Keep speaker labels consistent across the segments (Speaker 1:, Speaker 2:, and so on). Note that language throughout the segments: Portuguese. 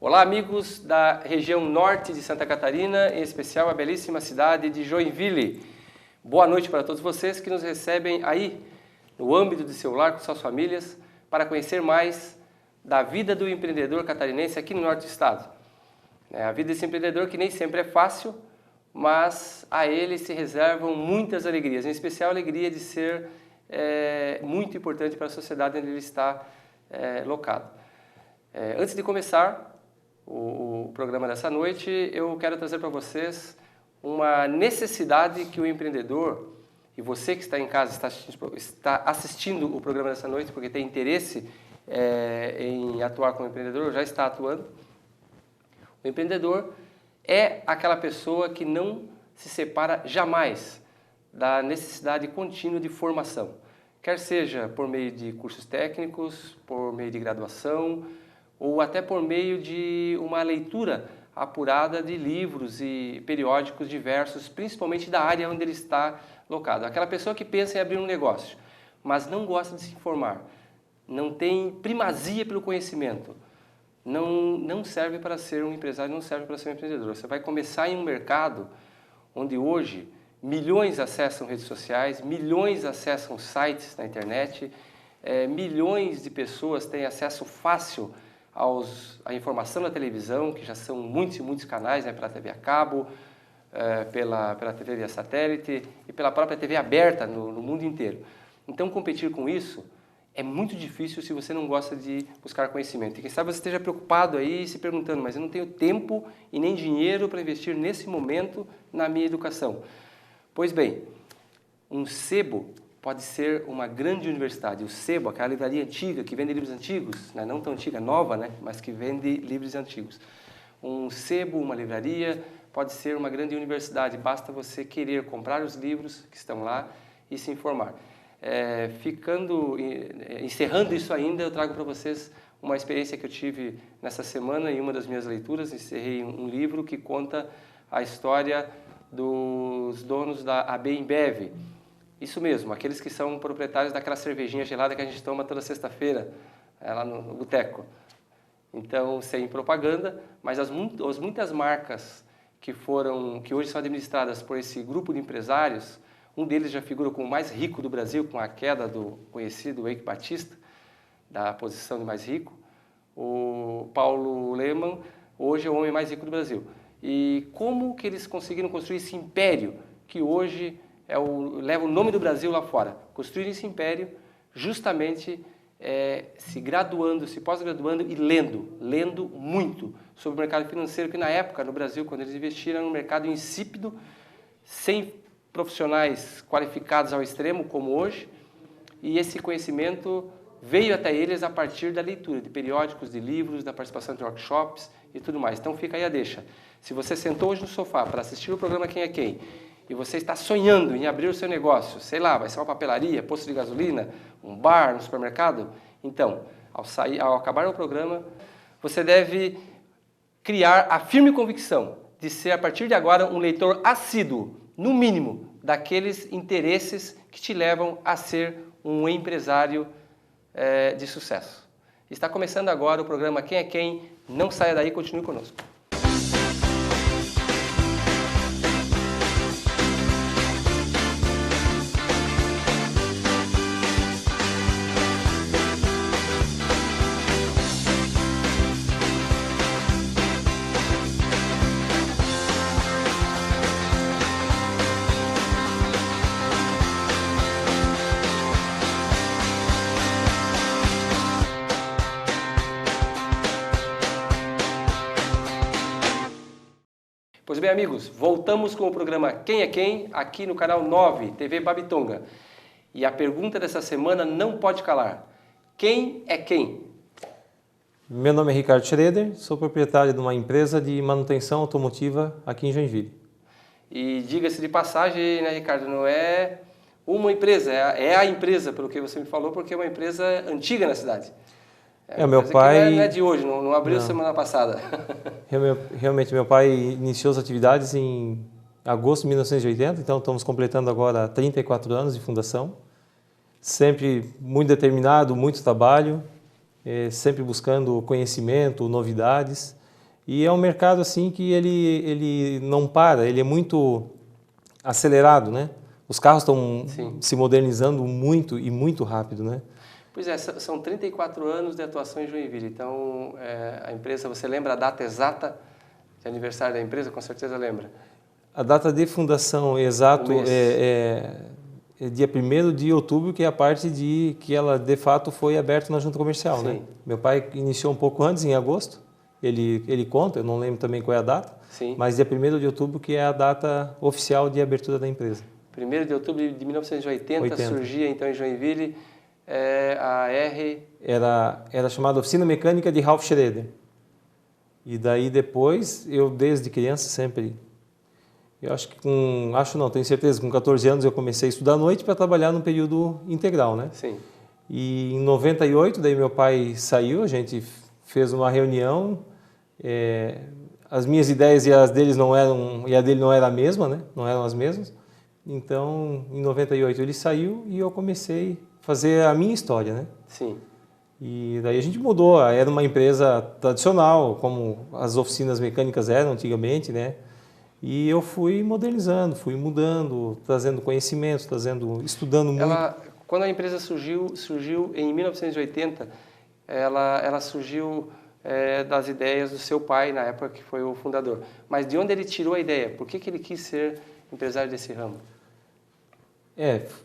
Speaker 1: Olá, amigos da região norte de Santa Catarina, em especial a belíssima cidade de Joinville. Boa noite para todos vocês que nos recebem aí, no âmbito de seu lar com suas famílias, para conhecer mais da vida do empreendedor catarinense aqui no norte do estado. A vida desse empreendedor que nem sempre é fácil, mas a ele se reservam muitas alegrias, em especial a alegria de ser muito importante para a sociedade onde ele está locado. Antes de começar o programa dessa noite, eu quero trazer para vocês uma necessidade que o empreendedor, e você que está em casa, está assistindo o programa dessa noite porque tem interesse em atuar como empreendedor, já está atuando. O empreendedor é aquela pessoa que não se separa jamais da necessidade contínua de formação, quer seja por meio de cursos técnicos, por meio de graduação, ou até por meio de uma leitura apurada de livros e periódicos diversos, principalmente da área onde ele está locado. Aquela pessoa que pensa em abrir um negócio, mas não gosta de se informar, não tem primazia pelo conhecimento, não serve para ser um empresário, não serve para ser um empreendedor. Você vai começar em um mercado onde hoje milhões acessam redes sociais, milhões acessam sites na internet, milhões de pessoas têm acesso fácil à informação da televisão, que já são muitos e muitos canais, pela TV a cabo, pela TV via satélite e pela própria TV aberta no mundo inteiro. Então, competir com isso é muito difícil se você não gosta de buscar conhecimento. E quem sabe você esteja preocupado aí se perguntando, mas eu não tenho tempo e nem dinheiro para investir nesse momento na minha educação. Pois bem, um sebo pode ser uma grande universidade. O sebo, aquela livraria antiga que vende livros antigos, não tão antiga, nova, mas que vende livros antigos. Um sebo, uma livraria, pode ser uma grande universidade. Basta você querer comprar os livros que estão lá e se informar. Encerrando isso ainda, eu trago para vocês uma experiência que eu tive nessa semana em uma das minhas leituras. Encerrei um livro que conta a história dos donos da AB InBev. Isso mesmo, aqueles que são proprietários daquela cervejinha gelada que a gente toma toda sexta-feira, lá no boteco. Então, sem propaganda, mas as muitas marcas que hoje são administradas por esse grupo de empresários. Um deles já figura como o mais rico do Brasil, com a queda do conhecido Eike Batista, da posição de mais rico. O Paulo Lemann, hoje é o homem mais rico do Brasil. E como que eles conseguiram construir esse império, que hoje leva o nome do Brasil lá fora? Construíram esse império justamente se graduando, se pós-graduando e lendo muito sobre o mercado financeiro, que na época, no Brasil, quando eles investiram, era um mercado insípido, sem profissionais qualificados ao extremo, como hoje, e esse conhecimento veio até eles a partir da leitura de periódicos, de livros, da participação de workshops e tudo mais. Então fica aí a deixa. Se você sentou hoje no sofá para assistir o programa Quem é Quem, e você está sonhando em abrir o seu negócio, sei lá, vai ser uma papelaria, posto de gasolina, um bar, um supermercado, então, ao acabar o programa, você deve criar a firme convicção de ser, a partir de agora, um leitor assíduo, no mínimo, daqueles interesses que te levam a ser um empresário de sucesso. Está começando agora o programa Quem é Quem? Não saia daí, continue conosco. Pois bem, amigos, voltamos com o programa Quem é Quem, aqui no canal 9, TV Babitonga. E a pergunta dessa semana não pode calar. Quem é quem?
Speaker 2: Meu nome é Ricardo Schroeder, sou proprietário de uma empresa de manutenção automotiva aqui em Joinville.
Speaker 1: E diga-se de passagem, Ricardo, não é uma empresa, é a empresa, pelo que você me falou, porque é uma empresa antiga na cidade.
Speaker 2: Meu pai...
Speaker 1: Não é de hoje, não abriu semana passada.
Speaker 2: Realmente, meu pai iniciou as atividades em agosto de 1980, então estamos completando agora 34 anos de fundação. Sempre muito determinado, muito trabalho, sempre buscando conhecimento, novidades. E é um mercado assim que ele não para, ele é muito acelerado, né? Os carros estão se modernizando muito e muito rápido, né?
Speaker 1: Pois é, são 34 anos de atuação em Joinville. Então, a empresa, você lembra a data exata de aniversário da empresa? Com certeza lembra.
Speaker 2: A data de fundação exato é dia 1º de outubro, que é a parte de que ela de fato foi aberta na junta comercial, né? Meu pai iniciou um pouco antes, em agosto. Ele conta, eu não lembro também qual é a data, mas dia 1º de outubro que é a data oficial de abertura da empresa.
Speaker 1: 1º de outubro de 1980 surgia então em Joinville a R...
Speaker 2: Era chamada Oficina Mecânica de Ralph Schroeder. E daí depois, eu desde criança sempre... Eu acho que tenho certeza, com 14 anos eu comecei a estudar à noite para trabalhar no período integral, né?
Speaker 1: Sim.
Speaker 2: E em 98, daí meu pai saiu, a gente fez uma reunião, as minhas ideias e as deles não eram, e a dele não era a mesma, né? Não eram as mesmas. Então, em 98 ele saiu e eu comecei a fazer a minha história, né?
Speaker 1: Sim.
Speaker 2: E daí a gente mudou, era uma empresa tradicional, como as oficinas mecânicas eram antigamente, né? E eu fui modernizando, fui mudando, trazendo conhecimento, estudando muito.
Speaker 1: Quando a empresa surgiu em 1980, ela surgiu das ideias do seu pai, na época que foi o fundador. Mas de onde ele tirou a ideia? Por que ele quis ser empresário desse ramo?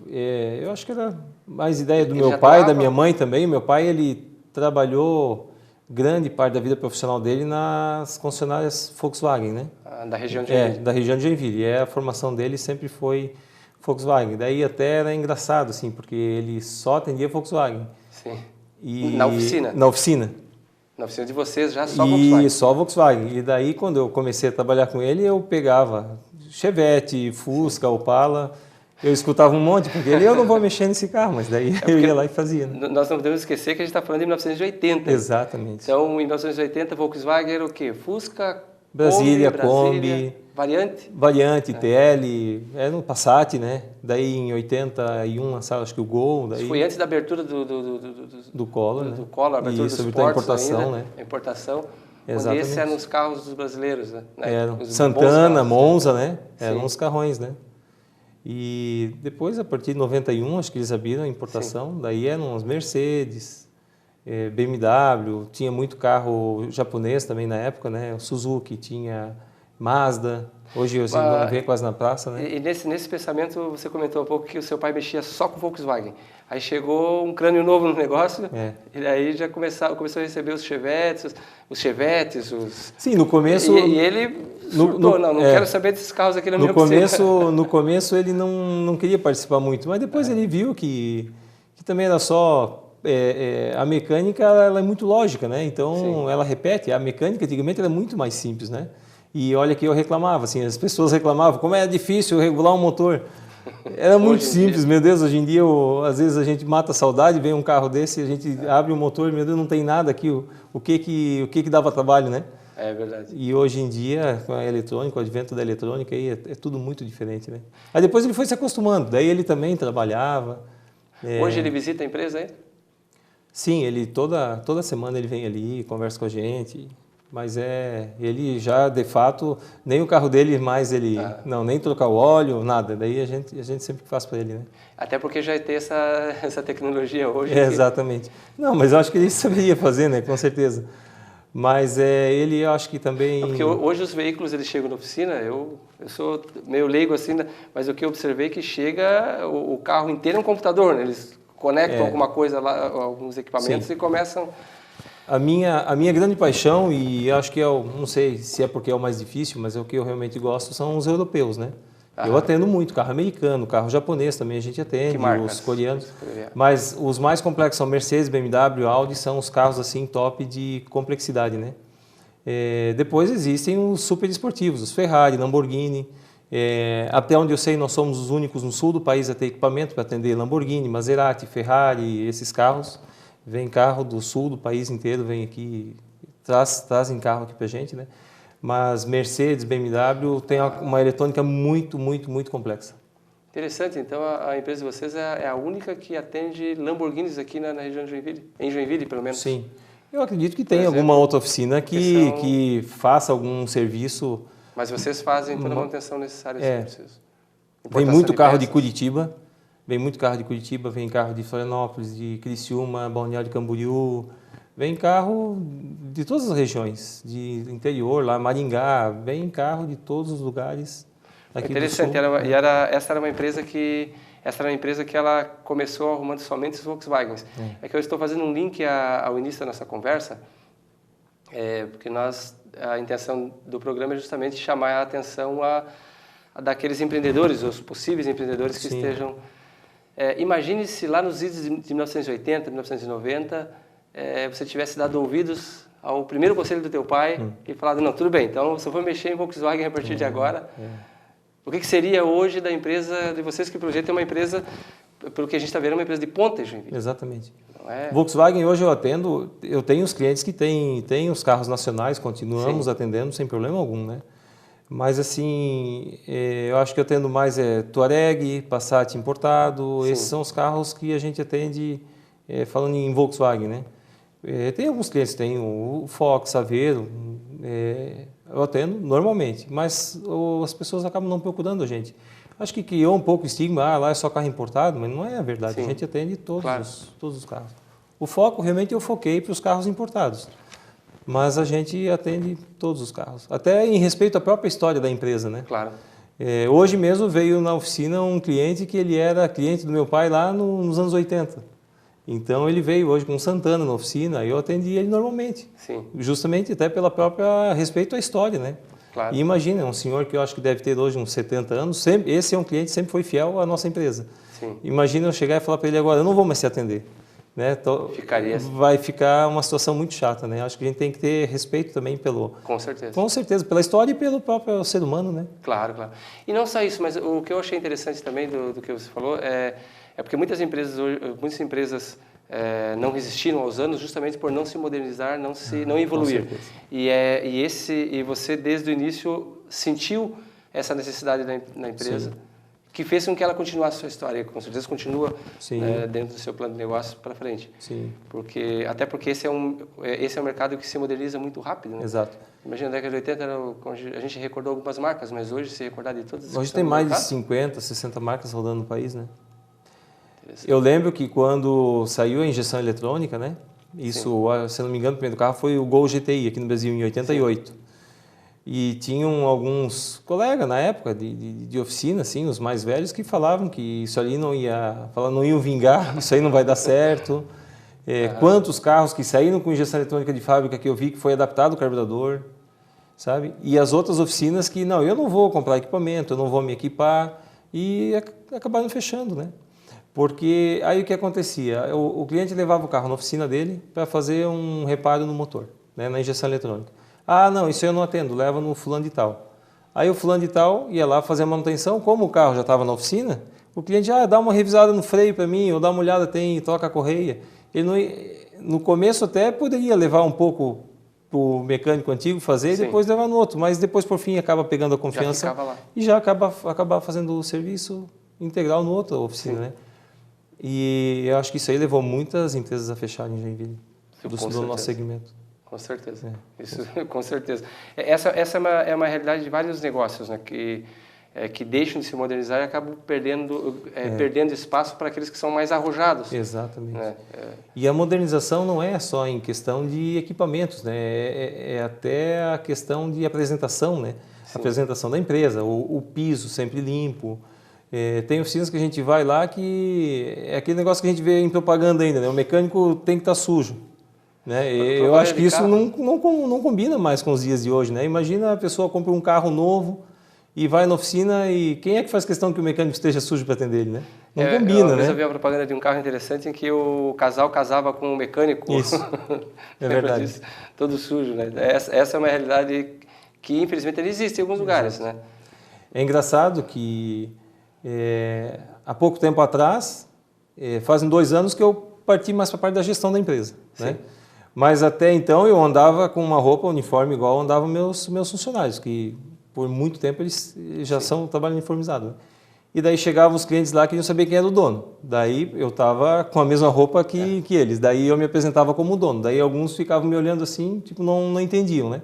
Speaker 2: Eu acho que era mais ideia do meu pai, da minha mãe também. Meu pai, ele trabalhou grande parte da vida profissional dele nas concessionárias Volkswagen, né?
Speaker 1: Da região de Joinville.
Speaker 2: Da região de Joinville. E a formação dele sempre foi Volkswagen. Daí até era engraçado, assim, porque ele só atendia Volkswagen.
Speaker 1: Sim.
Speaker 2: E
Speaker 1: na oficina?
Speaker 2: Na oficina.
Speaker 1: Na oficina de vocês, já só Volkswagen?
Speaker 2: E só Volkswagen. E daí, quando eu comecei a trabalhar com ele, eu pegava Chevette, Fusca, Opala... Eu escutava um monte, porque eu não vou mexer nesse carro, mas daí eu ia lá e fazia. Né?
Speaker 1: Nós não podemos esquecer que a gente está falando de 1980.
Speaker 2: Exatamente.
Speaker 1: Então, em 1980, Volkswagen era o quê? Fusca,
Speaker 2: Brasília, Kombi,
Speaker 1: Variante,
Speaker 2: TL, era um Passat, né? Daí em 81 lançaram, acho que o Gol. Daí...
Speaker 1: Isso foi antes da abertura do Collor, né? Do Collor, a abertura dos portos, a importação, ainda, né? A importação. Exatamente. Esses eram os carros dos brasileiros, né?
Speaker 2: Eram Santana, Monza, né? Eram os carrões, né? E depois, a partir de 91, acho que eles abriram a importação, daí eram as Mercedes, BMW, tinha muito carro japonês também na época, né? O Suzuki, tinha Mazda, hoje você não vê quase na praça, né?
Speaker 1: E nesse pensamento, você comentou um pouco que o seu pai mexia só com Volkswagen. Aí chegou um crânio novo no negócio, e aí já começou a receber os Chevettes,
Speaker 2: Sim, no começo...
Speaker 1: E ele surtou, não quero saber desses carros aqui na minha
Speaker 2: oficina. No começo ele não queria participar muito, mas depois ele viu que também era só... a mecânica ela é muito lógica, né? Então ela repete. A mecânica antigamente era muito mais simples, né? E olha que eu reclamava, assim, as pessoas reclamavam, como é difícil regular um motor. Era muito simples, meu Deus, hoje em dia, às vezes a gente mata a saudade, vem um carro desse, a gente abre o motor, meu Deus, não tem nada aqui, o que dava trabalho, né?
Speaker 1: É verdade.
Speaker 2: E hoje em dia, com a eletrônica, o advento da eletrônica, aí é tudo muito diferente, né? Aí depois ele foi se acostumando, daí ele também trabalhava.
Speaker 1: Hoje ele visita a empresa aí?
Speaker 2: Sim, ele toda semana ele vem ali, conversa com a gente. Mas ele já, de fato, nem o carro dele mais não, nem trocar o óleo, nada. Daí a gente sempre faz para ele, né?
Speaker 1: Até porque já tem essa tecnologia hoje.
Speaker 2: Exatamente. Não, mas eu acho que ele saberia fazer, né? Com certeza. Mas ele, eu acho que também...
Speaker 1: Porque hoje os veículos, eles chegam na oficina, eu sou meio leigo assim, mas o que eu observei é que chega o carro inteiro é um computador, né? Eles conectam alguma coisa lá, alguns equipamentos e começam...
Speaker 2: A minha grande paixão, e acho que não sei se é porque é o mais difícil, mas é o que eu realmente gosto, são os europeus, né? Eu atendo muito carro americano, carro japonês também a gente atende, os coreanos. Mas os mais complexos são Mercedes, BMW, Audi, são os carros assim top de complexidade, né? Depois existem os super esportivos, os Ferrari, Lamborghini. Até onde eu sei, nós somos os únicos no sul do país a ter equipamento para atender Lamborghini, Maserati, Ferrari, esses carros. Vem carro do sul do país inteiro, vem aqui, trazem carro aqui para a gente, né? Mas Mercedes, BMW tem uma eletrônica muito, muito, muito complexa.
Speaker 1: Interessante, então a empresa de vocês é a única que atende Lamborghinis aqui na região de Joinville, em Joinville pelo menos.
Speaker 2: Sim, Eu acredito que tem alguma outra oficina que faça algum serviço.
Speaker 1: Mas vocês fazem toda a manutenção necessária, se preciso.
Speaker 2: Vem muito carro de Curitiba, vem carro de Florianópolis, de Criciúma, Balneário de Camboriú, vem carro de todas as regiões, de interior, lá Maringá, vem carro de todos os lugares aqui
Speaker 1: interessante,
Speaker 2: do sul.
Speaker 1: Essa era uma empresa que ela começou arrumando somente os Volkswagens. É que eu estou fazendo um link ao início da nossa conversa, porque a intenção do programa é justamente chamar a atenção daqueles empreendedores, os possíveis empreendedores que estejam... imagine se lá nos idos de 1980, 1990, você tivesse dado ouvidos ao primeiro conselho do teu pai e falado, não, tudo bem, então se eu for mexer em Volkswagen a partir de agora, o que seria hoje da empresa de vocês que projetam uma empresa, pelo que a gente está vendo, uma empresa de ponta, Joinville?
Speaker 2: Exatamente. Volkswagen hoje eu tenho os clientes que têm os carros nacionais, continuamos atendendo sem problema algum, né? Mas assim, eu acho que eu atendo mais Touareg, Passat importado, esses são os carros que a gente atende falando em Volkswagen, né? Tem alguns clientes, tem o Fox, Saveiro, eu atendo normalmente, mas as pessoas acabam não procurando a gente. Acho que criou um pouco o estigma, lá é só carro importado, mas não é a verdade, a gente atende todos os carros. O foco, realmente eu foquei para os carros importados. Mas a gente atende todos os carros, até em respeito à própria história da empresa, né?
Speaker 1: Claro.
Speaker 2: Hoje mesmo veio na oficina um cliente que ele era cliente do meu pai lá nos anos 80. Então ele veio hoje com Santana na oficina e eu atendi ele normalmente.
Speaker 1: Sim.
Speaker 2: Justamente até pela própria respeito à história, né?
Speaker 1: Claro.
Speaker 2: E imagina, um senhor que eu acho que deve ter hoje uns 70 anos, esse é um cliente que sempre foi fiel à nossa empresa.
Speaker 1: Sim.
Speaker 2: Imagina eu chegar e falar para ele agora, eu não vou mais te atender. Né? Vai ficar uma situação muito chata, né? Acho que a gente tem que ter respeito também
Speaker 1: Com certeza.
Speaker 2: Com certeza, pela história e pelo próprio ser humano, né?
Speaker 1: Claro, claro. E não só isso, mas o que eu achei interessante também do que você falou é porque muitas empresas não resistiram aos anos justamente por não se modernizar, não evoluir. E você desde o início sentiu essa necessidade na empresa. Sim. Que fez com que ela continuasse a sua história, com certeza continua dentro do seu plano de negócio para frente. Sim. Até porque esse é um mercado que se moderniza muito rápido. Né?
Speaker 2: Exato.
Speaker 1: Imagina, na década de 80, a gente recordou algumas marcas, mas hoje, se recordar de todas...
Speaker 2: Hoje tem mais de 50, 60 marcas rodando no país, né? Eu lembro que quando saiu a injeção eletrônica, né? Isso, se não me engano, o primeiro carro foi o Gol GTI aqui no Brasil, em 88. Sim. E tinham alguns colegas na época de oficina, assim, os mais velhos, que falavam que isso ali não iam vingar, isso aí não vai dar certo. Quantos carros que saíram com injeção eletrônica de fábrica que eu vi que foi adaptado o carburador, sabe? E as outras oficinas que, não, eu não vou comprar equipamento, eu não vou me equipar, e acabaram fechando, né? Porque aí o que acontecia? O cliente levava o carro na oficina dele para fazer um reparo no motor, né, na injeção eletrônica. Ah, não, isso eu não atendo, leva no fulano de tal. Aí o fulano de tal ia lá fazer a manutenção, como o carro já estava na oficina, o cliente, dá uma revisada no freio para mim, ou dá uma olhada, troca a correia. Ele no começo até poderia levar um pouco para o mecânico antigo fazer e depois levar no outro, mas depois por fim acaba pegando a confiança e já acaba fazendo o serviço integral no outro oficina, né? E eu acho que isso aí levou muitas empresas a fecharem em Joinville, do nosso segmento.
Speaker 1: Com certeza, isso com certeza. Essa é uma realidade de vários negócios, né, que deixam de se modernizar e acabam perdendo espaço para aqueles que são mais arrojados.
Speaker 2: Exatamente. Né? E a modernização não é só em questão de equipamentos, né? É até a questão de apresentação, né? A apresentação da empresa, o piso sempre limpo. Tem oficinas que a gente vai lá que é aquele negócio que a gente vê em propaganda ainda, né? O mecânico tem que estar sujo. Né? Eu acho que isso não combina mais com os dias de hoje, né? Imagina a pessoa compra um carro novo e vai na oficina e quem é que faz questão que o mecânico esteja sujo para atender ele, né? Não combina, né?
Speaker 1: Eu vi uma propaganda de um carro interessante em que o casal casava com um mecânico.
Speaker 2: Isso, é verdade.
Speaker 1: Disso, todo sujo, né? Essa é uma realidade que infelizmente existe em alguns lugares, né?
Speaker 2: É engraçado que há pouco tempo atrás, fazem 2 anos que eu parti mais para a parte da gestão da empresa, né? Mas até então eu andava com uma roupa uniforme igual andavam meus funcionários, que por muito tempo eles já trabalham uniformizados. Né? E daí chegavam os clientes lá que queriam saber quem era o dono. Daí eu estava com a mesma roupa que eles. Daí eu me apresentava como dono. Daí alguns ficavam me olhando assim, tipo, não entendiam, né?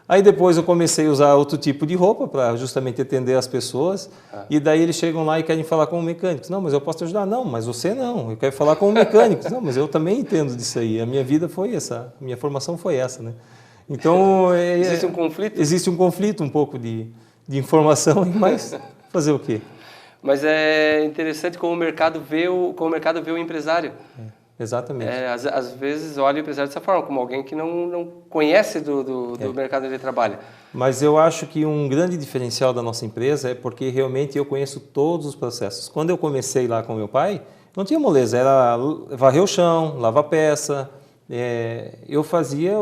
Speaker 2: Aí depois eu comecei a usar outro tipo de roupa para justamente atender as pessoas. E daí eles chegam lá e querem falar com o mecânico. Não, mas eu posso te ajudar. Não, mas você não. Eu quero falar com o mecânico. Não, mas eu também entendo disso aí. A minha vida foi essa. A minha formação foi essa, né? Então...
Speaker 1: Existe um conflito?
Speaker 2: Existe um conflito, um pouco de informação, mas fazer o quê?
Speaker 1: Mas é interessante como o mercado vê o empresário.
Speaker 2: Exatamente.
Speaker 1: Às vezes olha o empresário dessa forma, como alguém que não conhece do mercado onde ele trabalha.
Speaker 2: Mas eu acho que um grande diferencial da nossa empresa é porque realmente eu conheço todos os processos. Quando eu comecei lá com meu pai, não tinha moleza, era varrer o chão, lavar peça. Eu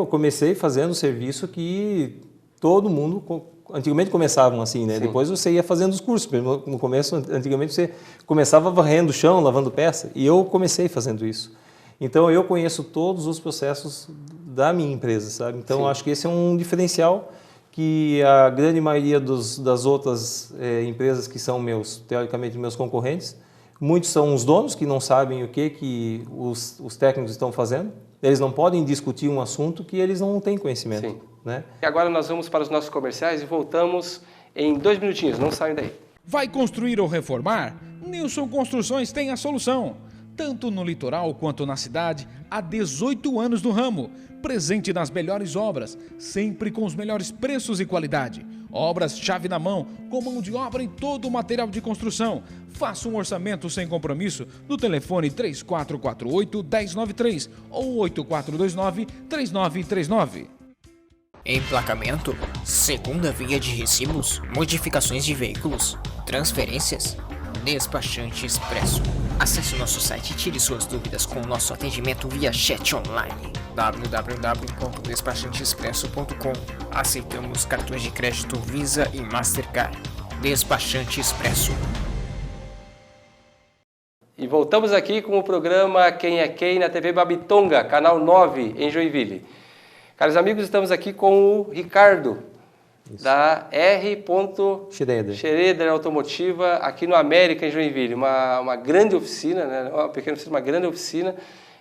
Speaker 2: comecei fazendo serviço que todo mundo... Antigamente começavam assim, né? Sim. Depois você ia fazendo os cursos. No começo, antigamente você começava varrendo o chão, lavando peça. E eu comecei fazendo isso. Então eu conheço todos os processos da minha empresa, sabe? Então acho que esse é um diferencial que a grande maioria das outras empresas que são teoricamente meus concorrentes, muitos são os donos que não sabem o que os técnicos estão fazendo. Eles não podem discutir um assunto que eles não têm conhecimento.
Speaker 1: Sim.
Speaker 2: Né?
Speaker 1: E agora nós vamos para os nossos comerciais e voltamos em 2 minutinhos, não saiam daí.
Speaker 3: Vai construir ou reformar? Nilson Construções tem a solução. Tanto no litoral quanto na cidade, há 18 anos no ramo. Presente nas melhores obras, sempre com os melhores preços e qualidade. Obras chave na mão, com mão de obra em todo o material de construção. Faça um orçamento sem compromisso no telefone 3448-1093 ou 8429-3939.
Speaker 4: Emplacamento, segunda via de recibos, modificações de veículos, transferências, Despachante Expresso. Acesse o nosso site e tire suas dúvidas com o nosso atendimento via chat online. www.despachanteexpresso.com. Aceitamos cartões de crédito Visa e Mastercard. Despachante Expresso.
Speaker 1: E voltamos aqui com o programa Quem é Quem na TV Babitonga, canal 9 em Joinville. Caros amigos, estamos aqui com o Ricardo, da R. Schroeder Automotiva, aqui no América, em Joinville. Uma grande oficina, né? Uma pequena oficina, uma grande oficina,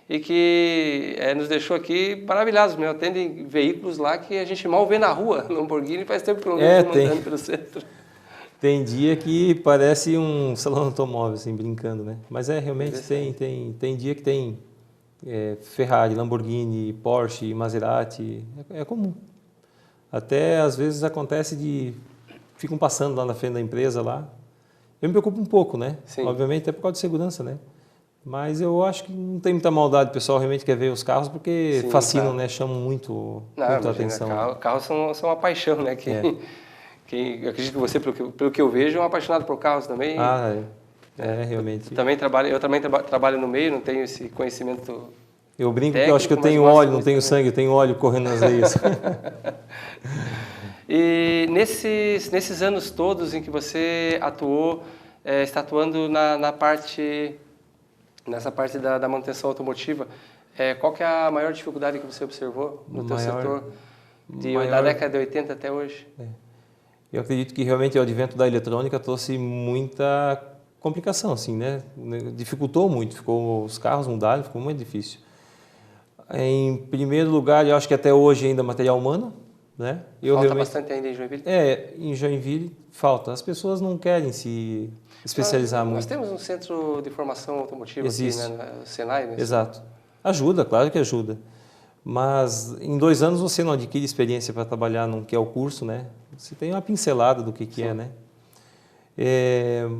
Speaker 1: e que nos deixou aqui maravilhados. Né? Atendem veículos lá que a gente mal vê na rua. Lamborghini faz tempo que eu não vejo andando pelo centro.
Speaker 2: Tem dia que parece um salão automóvel, assim, brincando, né? Mas realmente tem dia que tem... Ferrari, Lamborghini, Porsche, Maserati, é comum. Até às vezes acontece ficam passando lá na frente da empresa lá. Eu me preocupo um pouco, né? Sim. Obviamente é por causa de segurança, né? Mas eu acho que não tem muita maldade, o pessoal realmente quer ver os carros porque fascinam, né? Chamam muito a atenção.
Speaker 1: Carros são uma paixão, né? Eu acredito que você, pelo que eu vejo, é um apaixonado por carros também.
Speaker 2: Realmente.
Speaker 1: Eu também trabalho no meio, não tenho esse conhecimento.
Speaker 2: Eu brinco que eu acho que eu tenho óleo, não tenho sangue, eu tenho óleo correndo nas veias.
Speaker 1: E nesses anos todos em que você atuou, está atuando nessa parte da manutenção automotiva, qual que é a maior dificuldade que você observou no teu setor da década de 80 até hoje?
Speaker 2: Eu acredito que realmente o advento da eletrônica trouxe muita complicação, assim, né? Dificultou muito, os carros mudaram, ficou muito difícil. Em primeiro lugar, eu acho que até hoje ainda material humano, né?
Speaker 1: Falta bastante ainda em Joinville?
Speaker 2: Em Joinville falta. As pessoas não querem se especializar muito.
Speaker 1: Nós temos um centro de formação automotiva aqui, né? O Senai, né?
Speaker 2: Exato. Ajuda, claro que ajuda. Mas em 2 anos você não adquire experiência para trabalhar no que é o curso, né? Você tem uma pincelada do que é, né?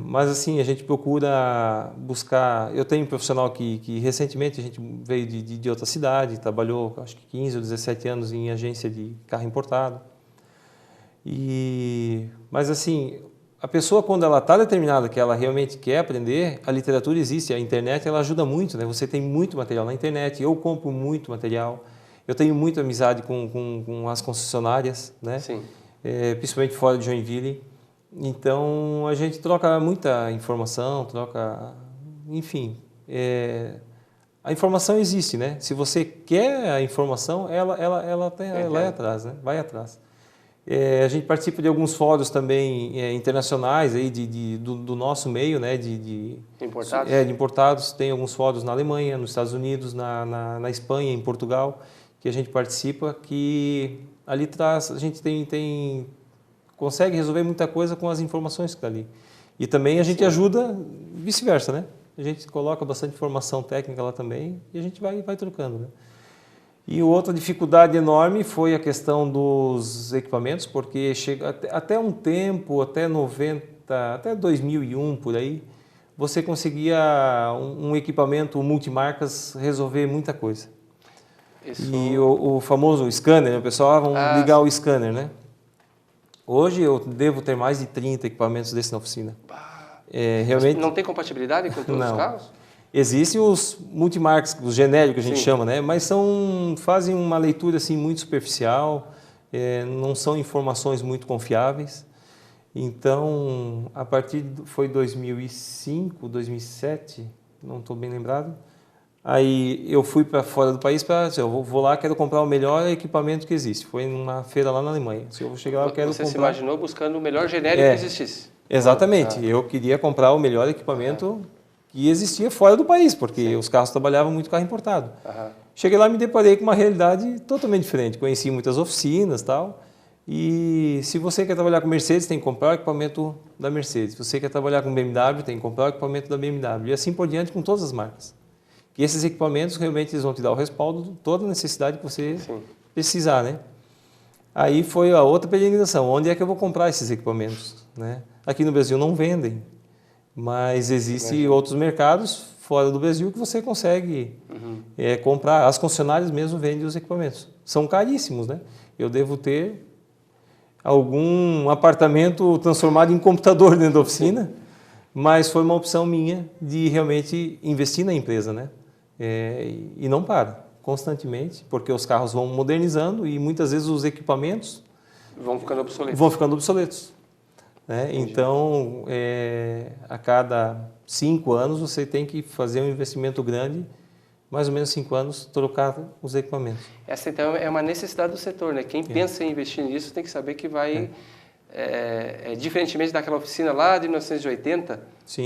Speaker 2: Mas assim, a gente procura buscar... Eu tenho um profissional que recentemente a gente veio de outra cidade, trabalhou acho que 15 ou 17 anos em agência de carro importado. Mas assim, a pessoa quando ela está determinada que ela realmente quer aprender, a literatura existe, a internet ela ajuda muito, né? Você tem muito material na internet, eu compro muito material, eu tenho muita amizade com as concessionárias, né?
Speaker 1: Sim.
Speaker 2: Principalmente fora de Joinville. Então, a gente troca muita informação, enfim, a informação existe, né? Se você quer a informação, ela é atrás, né? Vai atrás. A gente participa de alguns fóruns também internacionais aí do nosso meio, né? De
Speaker 1: importados?
Speaker 2: De importados. Tem alguns fóruns na Alemanha, nos Estados Unidos, na Espanha, em Portugal, que a gente participa, que ali traz, a gente consegue resolver muita coisa com as informações que está ali. E também a gente ajuda vice-versa, né? A gente coloca bastante informação técnica lá também e a gente vai trocando, né? E outra dificuldade enorme foi a questão dos equipamentos, porque chega até um tempo, até 2001 por aí, você conseguia um equipamento multimarcas resolver muita coisa. E o famoso scanner, o pessoal, vamos ligar o scanner, né? Hoje eu devo ter mais de 30 equipamentos desses na oficina.
Speaker 1: Realmente... Não tem compatibilidade com todos os carros?
Speaker 2: Existem os multimarcas, os genéricos que a gente chama, né? Mas fazem uma leitura assim, muito superficial, não são informações muito confiáveis. Então, a partir foi 2005, 2007, não estou bem lembrado, aí eu fui para fora do país para dizer, eu vou lá, quero comprar o melhor equipamento que existe. Foi numa feira lá na Alemanha. Se eu vou chegar lá, eu quero comprar...
Speaker 1: Você se imaginou buscando o melhor genérico que existisse?
Speaker 2: Exatamente. Eu queria comprar o melhor equipamento que existia fora do país, porque os carros trabalhavam muito carro importado. Cheguei lá e me deparei com uma realidade totalmente diferente. Conheci muitas oficinas e tal. E se você quer trabalhar com Mercedes, tem que comprar o equipamento da Mercedes. Se você quer trabalhar com BMW, tem que comprar o equipamento da BMW. E assim por diante com todas as marcas. E esses equipamentos realmente eles vão te dar o respaldo de toda a necessidade que você precisar, né? Aí foi a outra peregrinação. Onde é que eu vou comprar esses equipamentos, né? Aqui no Brasil não vendem. Mas existem outros mercados fora do Brasil que você consegue comprar. As concessionárias mesmo vendem os equipamentos. São caríssimos, né? Eu devo ter algum apartamento transformado em computador dentro da oficina, mas foi uma opção minha de realmente investir na empresa, né? E não para, constantemente, porque os carros vão modernizando e muitas vezes os equipamentos
Speaker 1: vão ficando obsoletos.
Speaker 2: Né? Então, a cada 5 anos você tem que fazer um investimento grande, mais ou menos 5 anos, trocar os equipamentos.
Speaker 1: Essa então é uma necessidade do setor, né? Quem pensa em investir nisso tem que saber que vai, diferentemente daquela oficina lá de 1980,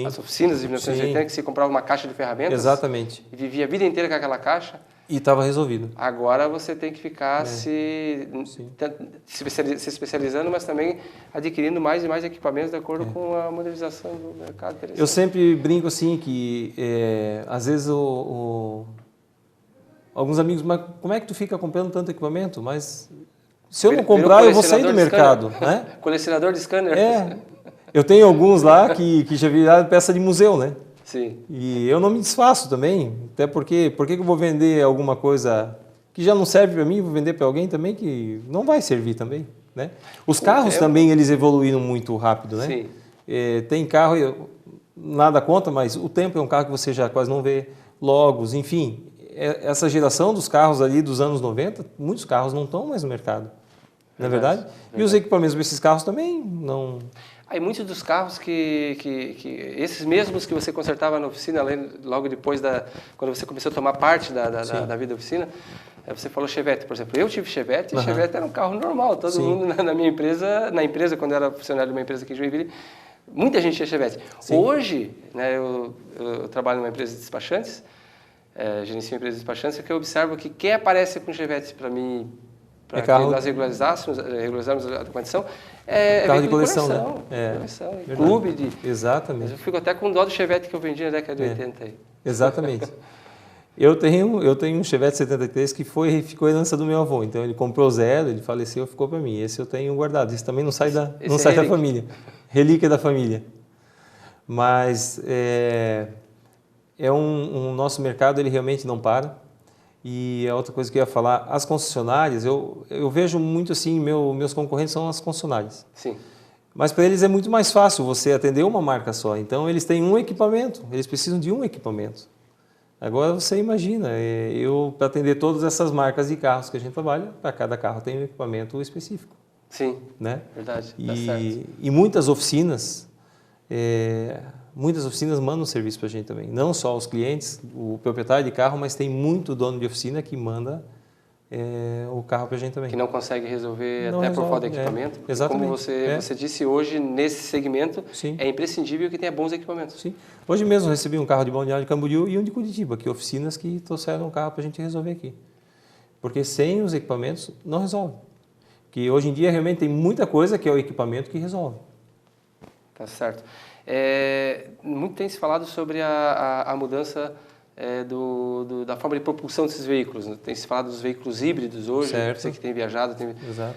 Speaker 1: as oficinas de 1980 que você comprava uma caixa de ferramentas.
Speaker 2: Exatamente.
Speaker 1: E vivia a vida inteira com aquela caixa.
Speaker 2: E estava resolvido.
Speaker 1: Agora você tem que ficar se especializando, mas também adquirindo mais e mais equipamentos de acordo com a modernização do mercado.
Speaker 2: Eu sempre brinco assim que, às vezes, alguns amigos, mas como é que tu fica comprando tanto equipamento? Mas se eu não comprar, eu vou sair do mercado. Né?
Speaker 1: Colecionador de scanner.
Speaker 2: Eu tenho alguns lá que já viraram peça de museu, né?
Speaker 1: Sim.
Speaker 2: E eu não me desfaço também, até porque por que eu vou vender alguma coisa que já não serve para mim, vou vender para alguém também que não vai servir também, né? Os carros também, eles evoluíram muito rápido, né?
Speaker 1: Sim.
Speaker 2: Tem carro, nada contra, mas o Tempo é um carro que você já quase não vê, Logos, enfim. Essa geração dos carros ali dos anos 90, muitos carros não estão mais no mercado, não é verdade? E os equipamentos desses carros também não...
Speaker 1: Aí muitos dos carros esses mesmos que você consertava na oficina, logo depois quando você começou a tomar parte da vida da oficina, você falou Chevette, por exemplo. Eu tive Chevette, e Chevette era um carro normal, todo mundo na minha empresa, quando eu era funcionário de uma empresa aqui em Joinville, muita gente tinha Chevette. Hoje, né, eu trabalho numa empresa de despachantes, gerencio uma empresa de despachantes, que eu observo que quem aparece com Chevette para mim, para que nós regularizarmos a condição,
Speaker 2: carro de coleção, né?
Speaker 1: Coleção, clube.
Speaker 2: Exatamente.
Speaker 1: Mas eu fico até com dó do Chevette que eu vendi na década de 80. Aí.
Speaker 2: Exatamente. Eu tenho um Chevette 73 que ficou herança do meu avô. Então ele comprou zero, ele faleceu, ficou para mim. Esse eu tenho guardado. Esse também não sai da família. Relíquia da família. Mas nosso mercado, ele realmente não para. E a outra coisa que eu ia falar, as concessionárias, eu vejo muito assim, meus concorrentes são as concessionárias.
Speaker 1: Sim.
Speaker 2: Mas para eles é muito mais fácil você atender uma marca só. Então eles têm um equipamento, eles precisam de um equipamento. Agora você imagina, para atender todas essas marcas de carros que a gente trabalha, para cada carro tem um equipamento específico.
Speaker 1: Sim,
Speaker 2: né?
Speaker 1: Verdade, tá certo.
Speaker 2: E muitas oficinas mandam serviço para a gente também. Não só os clientes, o proprietário de carro, mas tem muito dono de oficina que manda o carro para a gente também.
Speaker 1: Que não consegue resolver
Speaker 2: Não
Speaker 1: até
Speaker 2: resolve,
Speaker 1: por falta de equipamento.
Speaker 2: Exatamente.
Speaker 1: Como você disse, hoje, nesse segmento,
Speaker 2: Sim.
Speaker 1: é imprescindível que tenha bons equipamentos.
Speaker 2: Sim. Hoje mesmo eu recebi um carro de Balneário de Camboriú e um de Curitiba, que oficinas que trouxeram um carro para a gente resolver aqui. Porque sem os equipamentos não resolve. Que hoje em dia realmente tem muita coisa que é o equipamento que resolve.
Speaker 1: Tá certo. Muito tem se falado sobre a mudança da forma de propulsão desses veículos. Né? Tem se falado dos veículos híbridos hoje,
Speaker 2: certo.
Speaker 1: Você que tem viajado.
Speaker 2: Exato.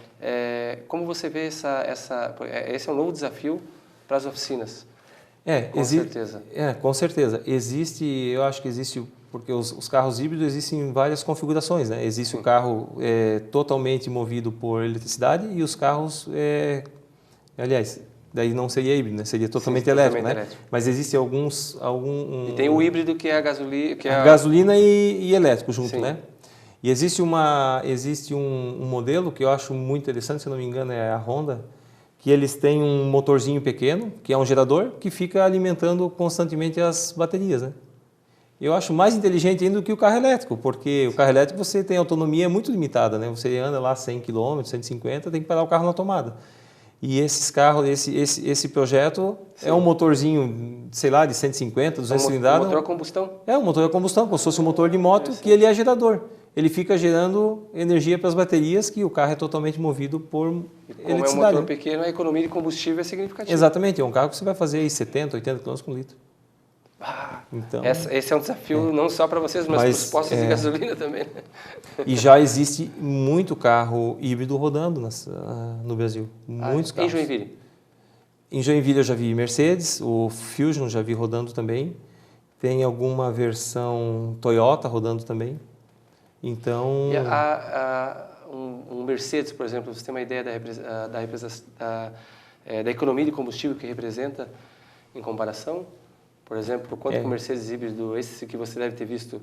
Speaker 1: Como você vê esse é um novo desafio para as oficinas? Com certeza.
Speaker 2: Com certeza. Eu acho que existe, porque os carros híbridos existem em várias configurações. Né? Existe o carro totalmente movido por eletricidade e os carros, aliás, daí não seria híbrido, né? Seria totalmente elétrico, né? Mas existe
Speaker 1: E tem o híbrido que é a gasolina...
Speaker 2: gasolina e elétrico junto,
Speaker 1: Sim.
Speaker 2: né? E existe um modelo que eu acho muito interessante, se não me engano é a Honda, que eles têm um motorzinho pequeno, que é um gerador, que fica alimentando constantemente as baterias, né? Eu acho mais inteligente ainda do que o carro elétrico, porque o carro elétrico você tem autonomia muito limitada, né? Você anda lá 100 km, 150, tem que parar o carro na tomada. E esses carros, esse projeto é um motorzinho, sei lá, de 150, 200 cilindradas.
Speaker 1: Um motor a combustão?
Speaker 2: Um motor a combustão, como se fosse um motor de moto, que ele é gerador. Ele fica gerando energia para as baterias, que o carro é totalmente movido por eletricidade.
Speaker 1: Como é um motor pequeno, a economia de combustível é significativa.
Speaker 2: Exatamente, é um carro que você vai fazer aí 70, 80 km por litro.
Speaker 1: Então, esse é um desafio não só para vocês, mas para os postos de gasolina também. Né?
Speaker 2: E já existe muito carro híbrido rodando no Brasil. Muitos carros.
Speaker 1: Em Joinville?
Speaker 2: Em Joinville eu já vi Mercedes, o Fusion já vi rodando também. Tem alguma versão Toyota rodando também. Então...
Speaker 1: E um Mercedes, por exemplo, você tem uma ideia da economia de combustível que representa em comparação? Por exemplo, quanto que o Mercedes híbrido, esse que você deve ter visto,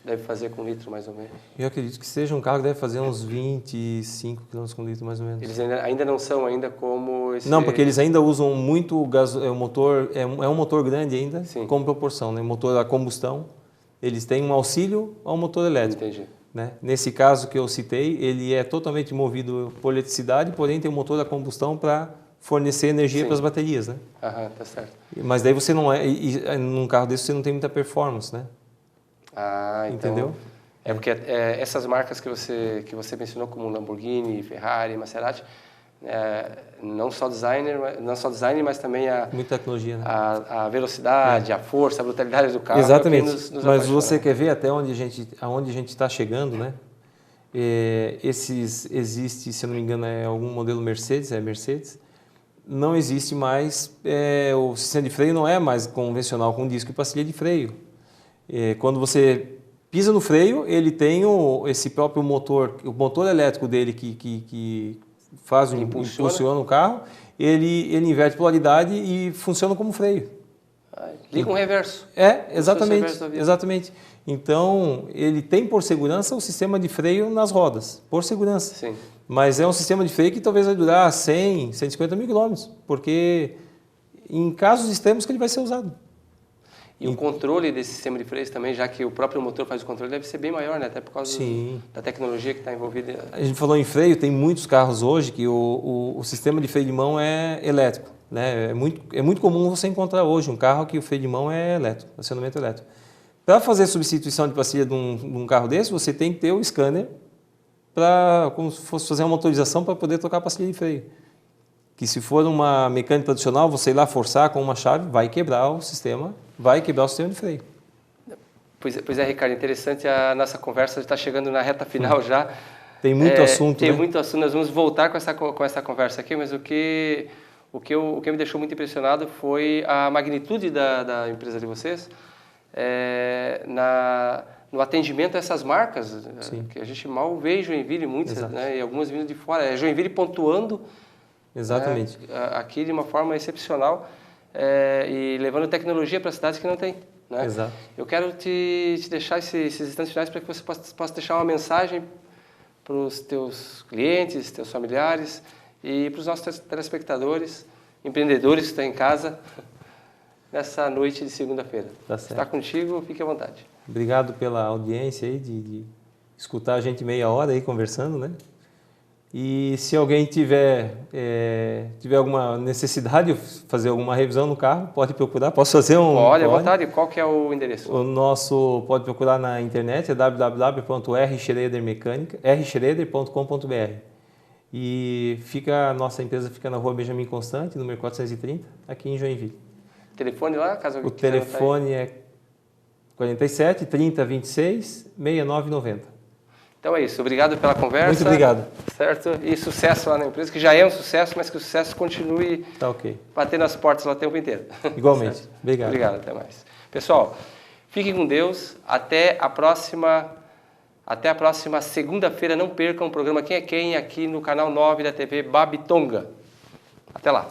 Speaker 1: deve fazer com litro, mais ou menos?
Speaker 2: Eu acredito que seja um carro que deve fazer uns 25 km com litro, mais ou menos.
Speaker 1: Eles ainda não são como esse...
Speaker 2: Não, porque eles ainda usam muito motor, é um motor grande ainda,
Speaker 1: Sim.
Speaker 2: como proporção, né? Motor a combustão, eles têm um auxílio ao motor elétrico.
Speaker 1: Entendi.
Speaker 2: Né? Nesse caso que eu citei, ele é totalmente movido por eletricidade, porém tem um motor a combustão para fornecer energia para as baterias, né?
Speaker 1: Tá certo.
Speaker 2: Mas daí você não num carro desse você não tem muita performance, né?
Speaker 1: Então,
Speaker 2: entendeu?
Speaker 1: Porque essas marcas que você mencionou, como Lamborghini, Ferrari, Maserati, não só design, mas também
Speaker 2: muita tecnologia, né?
Speaker 1: a velocidade, a força, a brutalidade do carro.
Speaker 2: Exatamente.
Speaker 1: Nos
Speaker 2: mas você quer ver até aonde a gente está chegando, né? Existe, se eu não me engano, algum modelo Mercedes, não existe mais, o sistema de freio não é mais convencional com disco e pastilha de freio. Quando você pisa no freio, ele tem esse próprio motor, o motor elétrico dele que impulsiona o carro, ele inverte polaridade e funciona como freio.
Speaker 1: Liga um reverso.
Speaker 2: Exatamente. Então, ele tem por segurança o sistema de freio nas rodas, por segurança.
Speaker 1: Sim.
Speaker 2: Mas é um sistema de freio que talvez vai durar 100, 150 mil quilômetros, porque em casos extremos que ele vai ser usado.
Speaker 1: E o controle desse sistema de freios também, já que o próprio motor faz o controle, deve ser bem maior, né? Até por causa da tecnologia que está envolvida.
Speaker 2: A gente falou em freio, tem muitos carros hoje que o sistema de freio de mão é elétrico. Né? É muito comum você encontrar hoje um carro que o freio de mão é elétrico, acionamento elétrico. Para fazer substituição de pastilha de um carro desse, você tem que ter o scanner como se fosse fazer uma motorização para poder trocar a pastilha de freio. Que se for uma mecânica tradicional, você ir lá forçar com uma chave, vai quebrar o sistema de freio.
Speaker 1: Pois é, Ricardo, interessante a nossa conversa, está chegando na reta final já.
Speaker 2: Tem muito assunto,
Speaker 1: Tem
Speaker 2: né?
Speaker 1: muito assunto, nós vamos voltar com essa conversa aqui, mas o que me deixou muito impressionado foi a magnitude da empresa de vocês no atendimento a essas marcas, que a gente mal vê em Joinville, muitas, né, e algumas vindo de fora. É Joinville pontuando aqui de uma forma excepcional e levando tecnologia para cidades que não tem. Né?
Speaker 2: Exato.
Speaker 1: Eu quero te deixar esses instantes finais para que você possa deixar uma mensagem para os teus clientes, teus familiares e para os nossos telespectadores, empreendedores que estão em casa, nessa noite de segunda-feira.
Speaker 2: Tá certo.
Speaker 1: Está contigo, fique à vontade.
Speaker 2: Obrigado pela audiência aí de escutar a gente meia hora aí conversando, né? E se alguém tiver alguma necessidade de fazer alguma revisão no carro, pode procurar. Posso fazer um...
Speaker 1: Pode, à vontade. Qual que é o endereço?
Speaker 2: O nosso pode procurar na internet, é www.rschroeder.com.br. E a nossa empresa fica na Rua Benjamin Constant, número 430, aqui em Joinville.
Speaker 1: Telefone lá, caso alguém
Speaker 2: O telefone é 47 30 26 69 90.
Speaker 1: Então é isso, obrigado pela conversa.
Speaker 2: Muito obrigado.
Speaker 1: Certo? E sucesso lá na empresa, que já é um sucesso, mas que o sucesso continue
Speaker 2: tá ok.
Speaker 1: Batendo as portas lá o tempo inteiro.
Speaker 2: Igualmente. Obrigado.
Speaker 1: Obrigado, até mais. Pessoal, fiquem com Deus, até a próxima segunda-feira. Não percam o programa Quem é Quem aqui no canal 9 da TV Babitonga. Até lá.